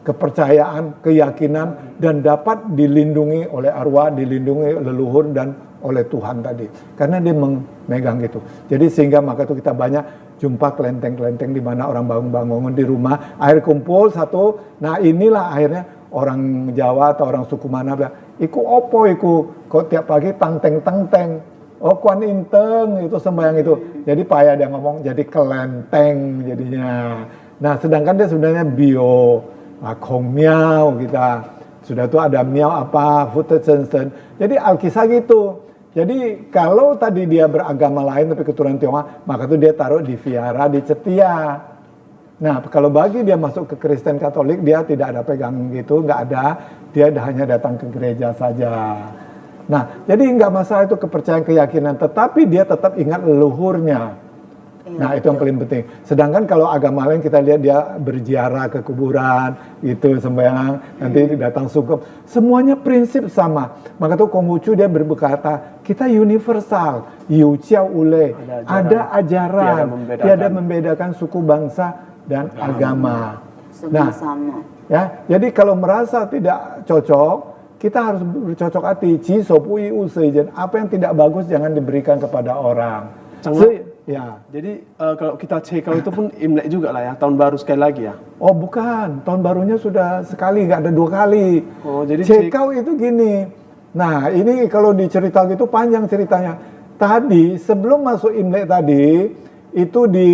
kepercayaan, keyakinan dan dapat dilindungi oleh arwah, dilindungi leluhur dan oleh Tuhan tadi. Karena dia memegang gitu. Jadi sehingga maka itu kita banyak jumpa kelenteng-kelenteng di mana orang bangun-bangun di rumah, akhir kumpul satu. Nah inilah akhirnya orang Jawa atau orang suku mana bilang, iku opo iku kok tiap pagi tangteng-tangteng. Oh Kuan Inteng itu sembahyang itu. Jadi payah dia ngomong jadi kelenteng jadinya. Nah sedangkan dia sebenarnya bio, kong miao kita. Sudah tuh ada miao apa, fute sensen. Jadi alkisah gitu. Jadi kalau tadi dia beragama lain tapi keturunan Tionghoa, maka itu dia taruh di vihara di Cetia. Nah kalau bagi dia masuk ke Kristen Katolik, dia tidak ada pegang gitu, nggak ada. Dia hanya datang ke gereja saja. Nah jadi nggak masalah itu kepercayaan keyakinan, tetapi dia tetap ingat leluhurnya. Nah, itu yang paling penting. Sedangkan kalau agama lain kita lihat dia berziarah ke kuburan, gitu, sembahyang, nanti datang sungkem. Semuanya prinsip sama. Maka tuh Konghucu dia berkata, kita universal, Yu Chiao Ule, ada ajaran, tiada membedakan suku, bangsa, dan agama. Semua Nah, sama. ya, jadi kalau merasa tidak cocok, kita harus bercocok hati. Ji sopui usaijen, apa yang tidak bagus jangan diberikan kepada orang. Ya. Jadi kalau kita Cekau itu pun Imlek juga lah ya, tahun baru sekali lagi ya. Oh bukan, tahun barunya sudah sekali, nggak ada 2 kali. Oh, jadi Cekau itu gini. Nah ini kalau diceritakan itu panjang ceritanya. Tadi sebelum masuk Imlek tadi itu di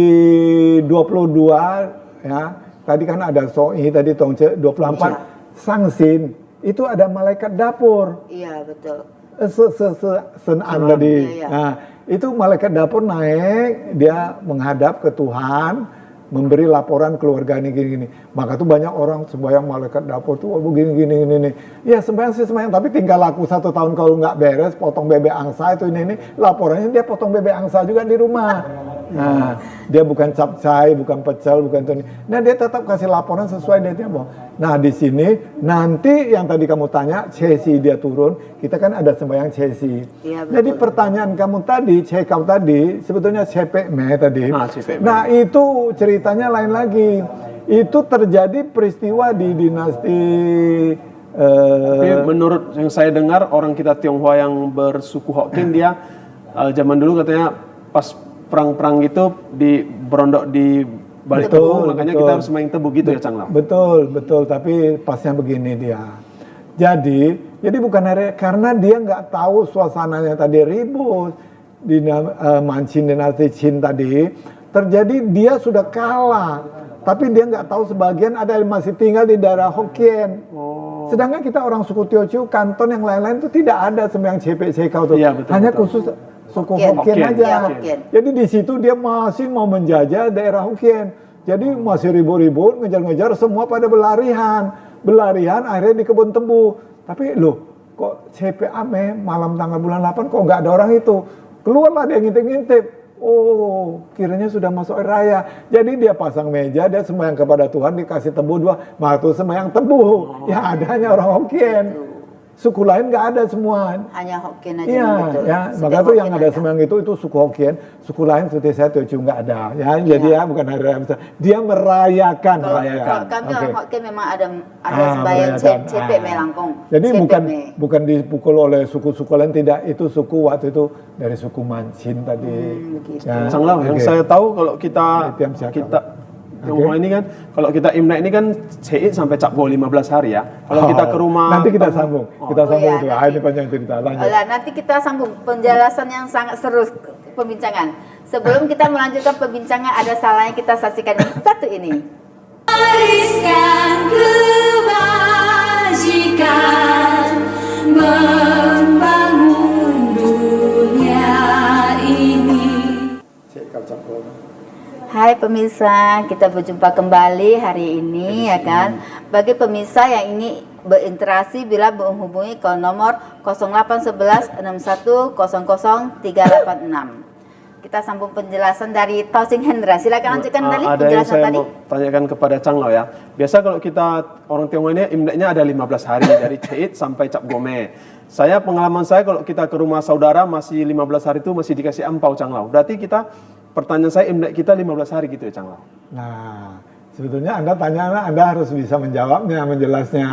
22 ya. Tadi kan ada Soi, tadi Tongce 24 Sangsin. Itu ada malaikat dapur. Iya, betul. Senan tadi. Iya. Nah, itu malaikat dapur naik, dia menghadap ke Tuhan, memberi laporan keluarga ini gini-gini. Maka tuh banyak orang sembahyang malaikat dapur tuh, oh gini-gini. Ya sembahyang sih sembahyang, tapi tinggal laku 1 tahun kalau nggak beres, potong bebek angsa itu ini. Laporannya dia potong bebek angsa juga di rumah. Nah, dia bukan capcay, bukan pecel, bukan itu. Nah, dia tetap kasih laporan sesuai dia mau. Nah, di sini nanti yang tadi kamu tanya, Cesi dia turun, kita kan ada sembahyang Cesi. Iya, betul. Jadi pertanyaan kamu tadi, Cekau tadi, sebetulnya Cepekme tadi. Cepekme. Nah, itu ceritanya lain lagi. Itu terjadi peristiwa di dinasti Tapi menurut yang saya dengar orang kita Tionghoa yang bersuku Hokkien dia zaman dulu katanya pas perang-perang gitu di berondok di balik tebu, makanya kita harus main tebu gitu ya Cang Lau. Betul, tapi pasnya begini dia. Jadi bukan karena dia nggak tahu suasananya tadi ribut di Manchin dinasti Qin tadi, terjadi dia sudah kalah. Tapi dia nggak tahu sebagian ada yang masih tinggal di daerah Hokkien. Sedangkan kita orang suku Teochew, Kanton yang lain-lain itu tidak ada sembahyang Cekau itu. Iya, betul, hanya betul. khusus suku Hokkien aja. Iya, Hokkien. Jadi di situ dia masih mau menjajah daerah Hokkien. Jadi masih ribut-ribut, ngejar-ngejar, semua pada berlarian akhirnya di kebun tebu. Tapi loh, kok CPAME malam tanggal bulan 8 kok nggak ada orang itu? Keluarlah dia ngintip-ngintip. Oh, kiranya sudah masuk hari raya. Jadi dia pasang meja, dia sembahyang kepada Tuhan, dikasih tebu 2. Maka tuh sembahyang tebu. Ya ada hanya orang Hokkien. Suku lain nggak ada semua. Hanya Hokkien aja. Iya, betul. ya. Maka tuh yang ada sembahyang itu suku Hokkien. Suku lain seperti saya Teochew nggak ada. Ya, jadi ya bukan hari raya besar. Dia merayakan. Kalau kami orang Hokkien memang ada sembahyang merayakan. Cepek Melangkong. Jadi Cepek bukan dipukul oleh suku-suku lain, tidak. Itu suku waktu itu dari suku Manchin tadi. begitu. Ya, Cang Lau, yang oke. saya tahu kalau kita Tiap siapa? Tionghoa ini kan, kalau kita Imlek ini kan Ceit sampai Cap Go 15 hari ya. Kalau kita ke rumah nanti kita sambung. Kita sambung iya, itu. nanti. Ini panjang cerita. Lanjut. Nanti kita sambung penjelasan yang sangat seru pembincangan. Sebelum kita melanjutkan pembincangan, ada salahnya kita saksikan yang satu ini. Wariskan kebajikan, membangun dunia ini. Hai pemirsa, kita berjumpa kembali hari ini ya kan. Bagi pemirsa yang ingin berinteraksi bila menghubungi ke nomor 0811 61 00 386. Kita sambung penjelasan dari Tausing Hendra. Silakan lanjutkan tadi Ada yang penjelasan saya tadi. mau tanyakan kepada Cang Lau ya. Biasa kalau kita orang Tionghoa ini Imleknya ada 15 hari dari Ceit sampai Cap Gome. Pengalaman saya kalau kita ke rumah saudara masih 15 hari itu masih dikasih ampau Cang Lau. Berarti pertanyaan saya Imlek kita 15 hari gitu ya Cang Lau. Nah, sebetulnya Anda tanya, Anda harus bisa menjawabnya, menjelasnya.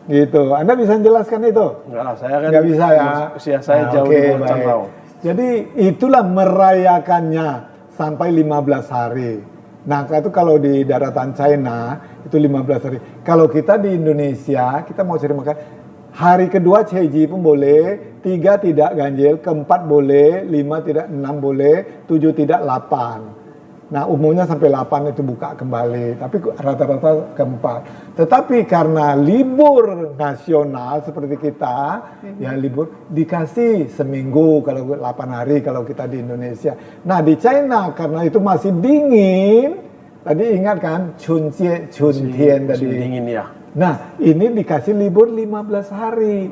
Gitu. Anda bisa menjelaskan itu? Enggak lah, saya kan Nggak bisa ya. usia saya jauh oke, di bawah Cang baik. Lau. Jadi itulah merayakannya sampai 15 hari. Nah, itu kalau di daratan China itu 15 hari. Kalau kita di Indonesia, kita mau cari makan, hari kedua Ceji pun boleh, 3 tidak ganjil, keempat boleh, 5 tidak, 6 boleh, 7 tidak, 8. Nah, umumnya sampai 8 itu buka kembali, tapi rata-rata keempat. Tetapi karena libur nasional seperti kita, ya libur dikasih seminggu kalau 8 hari kalau kita di Indonesia. Nah, di China karena itu masih dingin, tadi ingat kan Chunjie, Chuntian tadi. Masih dingin ya. Nah, ini dikasih libur 15 hari.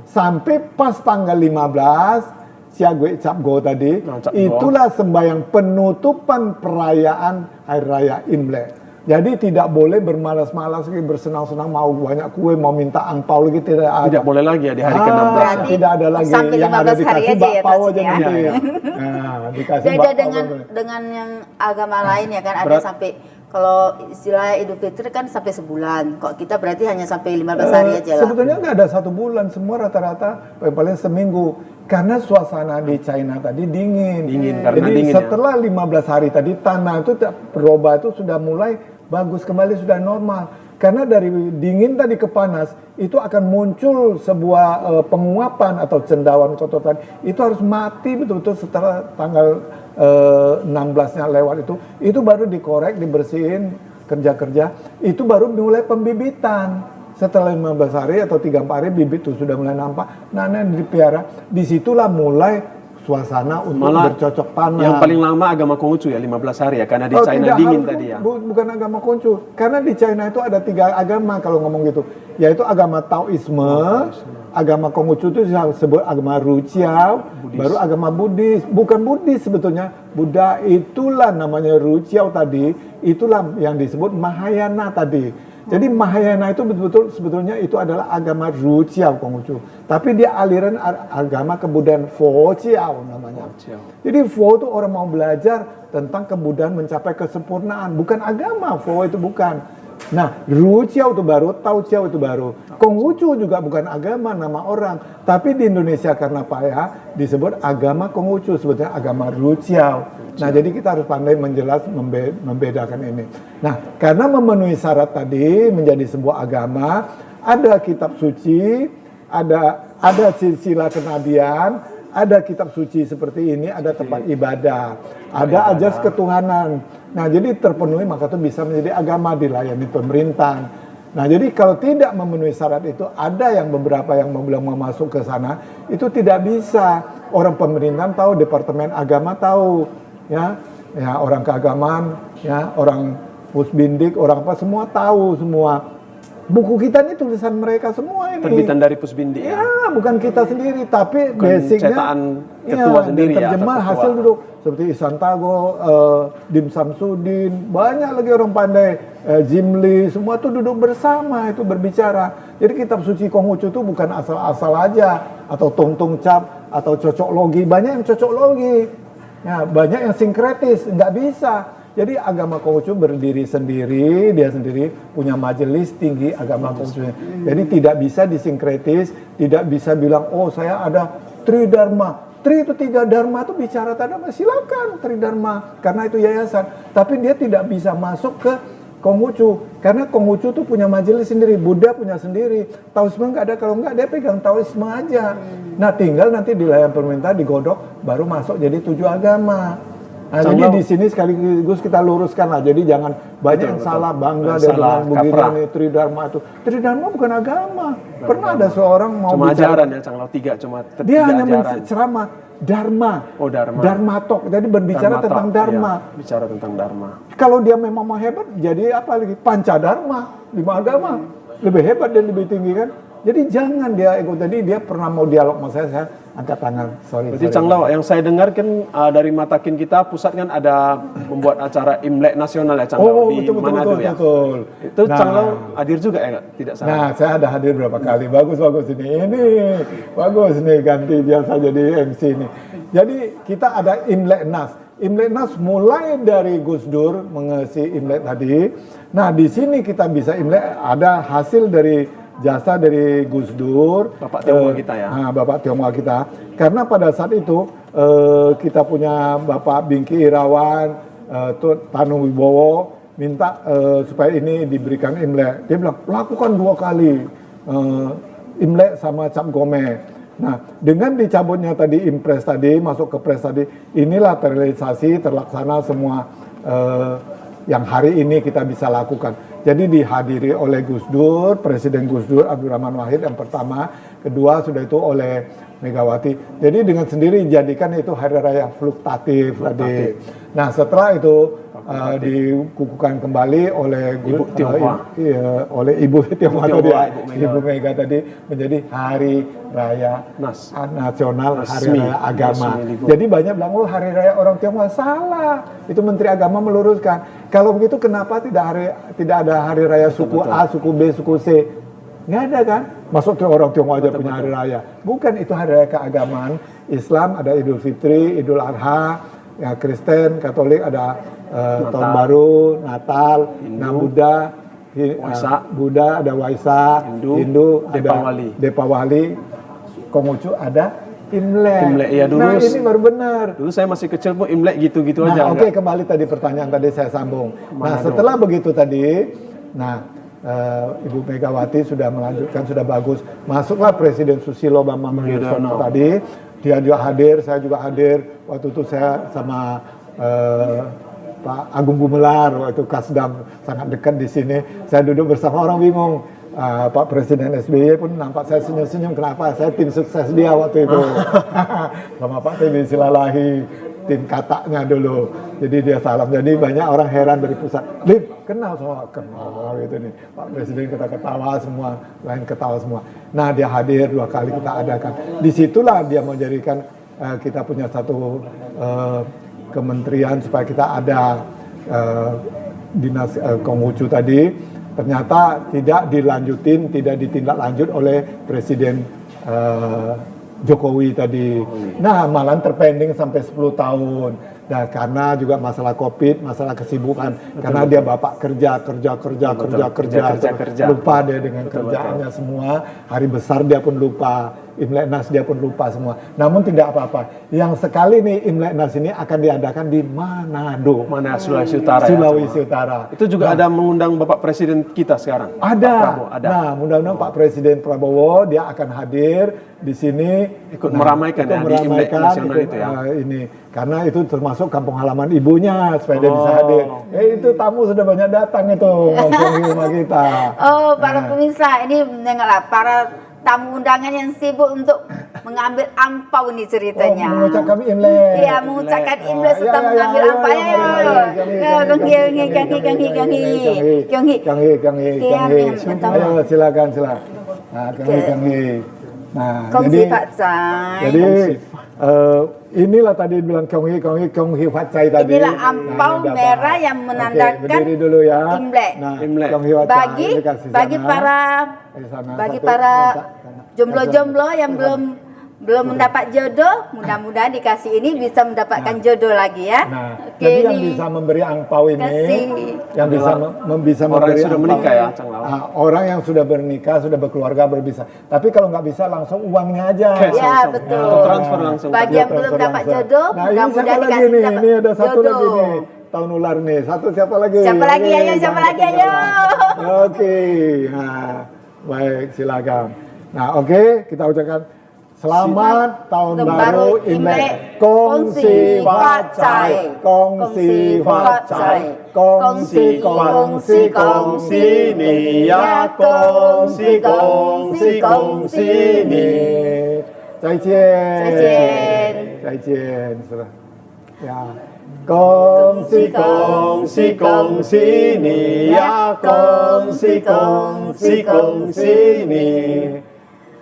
Sampai pas tanggal 15, Siagwe Cap Go tadi, Nah, Cap Go. itulah sembahyang penutupan perayaan Hari Raya Imlek. Jadi tidak boleh bermalas-malas lagi, bersenang-senang, mau banyak kue, mau minta angpau lagi, tidak ada. Tidak boleh lagi ya di hari ke-16. Berarti Tidak ada lagi, sampai yang ada 15 hari dikasih aja ya bakpao aja tasnya. nanti. Iya. Nah, dikasih Beda bakpao dengan boleh. dengan yang agama lain ya kan, ada Berat- sampai kalau istilah Idul Fitri kan sampai sebulan. Kok kita berarti hanya sampai 15 hari aja lah. Sebetulnya nggak ada 1 bulan, semua rata-rata paling seminggu. Karena suasana di China tadi dingin. Dingin, karena Jadi dingin ya. setelah 15 hari tadi tanah itu berubah itu sudah mulai bagus kembali, sudah normal. Karena dari dingin tadi ke panas itu akan muncul sebuah penguapan atau cendawan kotoran. Itu harus mati betul-betul setelah tanggal 16-nya lewat itu baru dikorek, dibersihin, kerja-kerja, itu baru mulai pembibitan. Setelah 15 hari atau 3-4 hari bibit itu sudah mulai nampak, dipelihara. Disitulah mulai suasana untuk Malah bercocok tanam. Yang paling lama agama Konghucu ya 15 hari ya, karena di China tidak, dingin harus tadi ya. Bukan agama Konghucu. Karena di China itu ada 3 agama kalau ngomong gitu. Yaitu agama Taoisme, agama Konghucu itu disebut agama Ruciao, baru agama Buddhis. Bukan Buddhis sebetulnya. Buddha itulah namanya Ruciao tadi, itulah yang disebut Mahayana tadi. Jadi Mahayana itu betul-betul sebetulnya itu adalah agama Ruciao Konghucu. Tapi dia aliran agama kebudayaan Fociao namanya. Jadi Fo itu orang mau belajar tentang kebudayaan mencapai kesempurnaan. Bukan agama, Fo itu bukan. Nah, Ruciao itu baru, Tao Ciao itu baru. Konghucu juga bukan agama, nama orang. Tapi di Indonesia karena payah disebut agama Konghucu, sebetulnya agama Ruciao. Nah, jadi kita harus pandai membedakan ini. Nah, karena memenuhi syarat tadi menjadi sebuah agama, ada kitab suci, ada silsilah kenabian, ada kitab suci seperti ini, ada tempat ibadah, ada ajas ketuhanan. Nah, jadi terpenuhi maka itu bisa menjadi agama dilayani pemerintahan. Nah, jadi kalau tidak memenuhi syarat itu, ada yang beberapa yang mau bilang mau masuk ke sana, itu tidak bisa. Orang pemerintahan tahu, departemen agama tahu, ya orang keagamaan, ya orang pusbindik, orang apa semua tahu semua. Buku kita ini tulisan mereka semua ini. Terbitan dari Pusbindi ya. Ya, bukan kita sendiri, tapi Bukan basicnya cetakan ketua sendiri ya, terjemah atau ketua. hasil duduk seperti Isantago, Dim Samsudin, banyak lagi orang pandai, Jimli, semua tuh duduk bersama itu berbicara. Jadi kitab suci Konghucu itu bukan asal-asal aja, atau tong-tong cap, atau cocok logi, banyak yang cocok logi. Ya, banyak yang sinkretis, nggak bisa. Jadi agama Konghucu berdiri sendiri, dia sendiri punya majelis tinggi agama Konghucu. Jadi tidak bisa disinkretis, tidak bisa bilang, oh saya ada Tridharma. Tri itu 3 dharma itu bicara tanda, silakan Tridharma, karena itu yayasan. Tapi dia tidak bisa masuk ke Konghucu, karena Konghucu tuh punya majelis sendiri, Buddha punya sendiri. Taoisme nggak ada, kalau nggak dia pegang Taoisme aja. Nah tinggal nanti di layar pemerintah digodok, baru masuk jadi 7 agama. Nah, jadi di sini sekaligus kita luruskan lah. Jadi jangan banyak yang salah bangga dengan begini Tridharma itu. Tridharma bukan agama. Pernah ada seorang mau Cuma bicara, ajaran ya, Canglau 3 cuma dia hanya ajaran. ceramah Dharma. Oh, Dharma. Dharma talk. Jadi berbicara Dharma tentang talk, Dharma. iya, bicara tentang Dharma. Kalau dia memang mau hebat, jadi apa lagi? Pancadharma, 5 agama. Lebih hebat dan lebih tinggi kan? Jadi jangan dia ikut. Tadi dia pernah mau dialog sama saya angkat tangan. Sorry. Berarti Canglau, yang saya dengar kan dari Matakin kita pusat kan ada membuat acara Imlek nasional ya Canglau di Manado ya. Betul. Itu Canglau hadir juga ya, tidak salah. Nah, saya ada hadir berapa kali. Bagus ini. Bagus nih ganti biasa jadi MC nih. Jadi kita ada Imlek Nas. Imlek Nas mulai dari Gus Dur mengisi Imlek tadi. Nah, di sini kita bisa Imlek ada hasil dari jasa dari Gus Dur, Bapak Tionghoa kita ya. Bapak Tionghoa kita. Karena pada saat itu kita punya Bapak Bingki Irawan, Tanu Wibowo minta supaya ini diberikan Imlek. Dia bilang lakukan 2 kali Imlek sama Cap Gome. Nah, dengan dicabutnya tadi impres tadi, masuk ke pres tadi, inilah terrealisasi, terlaksana semua yang hari ini kita bisa lakukan. Jadi dihadiri oleh Gus Dur, Presiden Gus Dur Abdurrahman Wahid yang pertama, kedua sudah itu oleh Megawati. Jadi dengan sendiri jadikan itu hari raya fluktatif tadi. Nah, setelah itu dikukuhkan kembali oleh Ibu Tionghoa. oleh Ibu Tionghoa tadi, Tionghoa, Ibu Mega tadi menjadi Hari Raya Nasional, Hari Resmi. Raya Agama. Resmi libur. Jadi banyak bilang, oh Hari Raya orang Tionghoa, salah. Itu Menteri Agama meluruskan. Kalau begitu kenapa tidak ada Hari Raya suku A, suku B, suku C? Nggak ada kan? Masuk ke orang Tionghoa aja punya hari raya. Bukan, itu hari raya keagamaan. Islam ada Idul Fitri, Idul Adha, ya Kristen, Katolik ada Tahun Baru, Natal, nah Buddha, Buddha ada Waisak, Hindu ada Deepawali, Konghucu ada Imlek. Ya, dulu, nah ini baru benar. Dulu saya masih kecil pun Imlek gitu-gitu aja. Nah oke, kembali tadi pertanyaan tadi saya sambung. Nah setelah begitu tadi, Ibu Megawati sudah melanjutkan, sudah bagus. Masuklah Presiden Susilo Bambang Yudhoyono tadi. Dia juga hadir, saya juga hadir. Waktu itu saya sama Pak Agung Gumelar, waktu Kasdam sangat dekat di sini. Saya duduk bersama, orang bingung. Pak Presiden SBY pun nampak saya senyum-senyum. Kenapa? Saya tim sukses dia waktu itu. Sama Pak Teddy Silalahi, tim kataknya dulu. Jadi dia salam. Jadi banyak orang heran dari pusat. Lim, kenal sama? Kenal gitu nih. Pak Presiden kita ketawa semua, lain ketawa semua. Nah dia hadir 2 kali kita adakan. Disitulah dia menjadikan kita punya satu kementerian supaya kita ada dinas Konghucu tadi. Ternyata tidak dilanjutin, tidak ditindaklanjut oleh Presiden Jokowi tadi. Nah, malah terpending sampai 10 tahun. Nah, karena juga masalah COVID, masalah kesibukan. Karena dia bapak kerja. Lupa dia dengan kerjaannya semua. Hari besar dia pun lupa. Imlek Nas dia pun lupa semua. Namun tidak apa-apa. Yang sekali nih Imlek Nas ini akan diadakan di Manado. Sulawesi Utara. Sulawesi Utara. Itu juga ada mengundang Bapak Presiden kita sekarang. Ada. Nah, mudah-mudahan Pak Presiden Prabowo dia akan hadir di sini ikut meramaikan di Imlek Nasional itu ya. Ini karena itu termasuk kampung halaman ibunya supaya dia bisa hadir. Itu tamu sudah banyak datang itu di rumah kita. Oh, para pemirsa, ini mendengarlah para tamu undangan yang sibuk untuk mengambil ampau nih ceritanya. Mengucapkan Imlek. Iya, mengucapkan Imlek serta mengambil ampau. Ayo silakan. Nah, Nah, Kongsi Pak Cai. Jadi inilah tadi bilang Konghi Fat Cai tadi. Inilah ampau merah yang menandakan berdiri dulu ya. Imlek. Nah, Imlek. Bagi para jomblo-jomblo yang belum mendapat jodoh, mudah-mudahan dikasih ini bisa mendapatkan jodoh lagi ya. Nah, jadi yang bisa memberi angpau ini, yang bisa bisa orang memberi yang sudah menikah ya, Cang Lau. orang yang sudah bernikah, sudah berkeluarga, berbisa. Tapi kalau nggak bisa langsung uangnya aja. Ya, betul. Transfer langsung. Bagi yang belum dapat jodoh, Nah, ini mudah-mudahan siapa lagi dikasih nih? dapat Ini ada satu jodoh. lagi nih. Tahun ular nih. Satu siapa lagi? Siapa lagi? Ayo, siapa lagi? Ayo. Oke. Nah, baik, silakan. Nah, oke, kita ucapkan selamat tahun baru Imlek. Kongsi Fat Cai. Kongsi Fat Cai. Kongsi ni ya. Kongsi ni. 再见。再见。Ya. 恭喜你呀，恭喜你。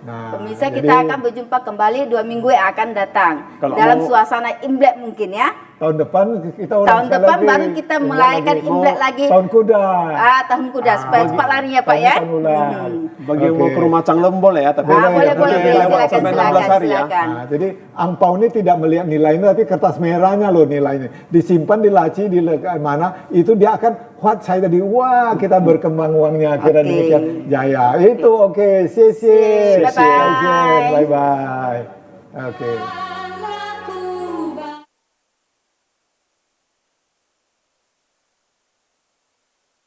Nah, Pemirsa, kita akan berjumpa kembali 2 minggu yang akan datang. Kalau Dalam mau- suasana Imlek mungkin ya. tahun depan kita udah Tahun sekali depan lagi. baru kita merayakan Imlek lagi. Tahun kuda. Tahun kuda supaya cepat lari ya Pak ya. Tahun ular. Bagi yang mau ke rumah Cang Lem boleh ya, tapi Boleh, lewat sampai 16 hari ya. silakan. Nah, jadi angpau ini tidak melihat nilainya, tapi kertas merahnya loh nilainya. Disimpan di laci di mana, itu dia akan saya tadi, wah kita berkembang uangnya, kira Oke. demikian jaya. Itu oke, Bye-bye. bye bye. Oke.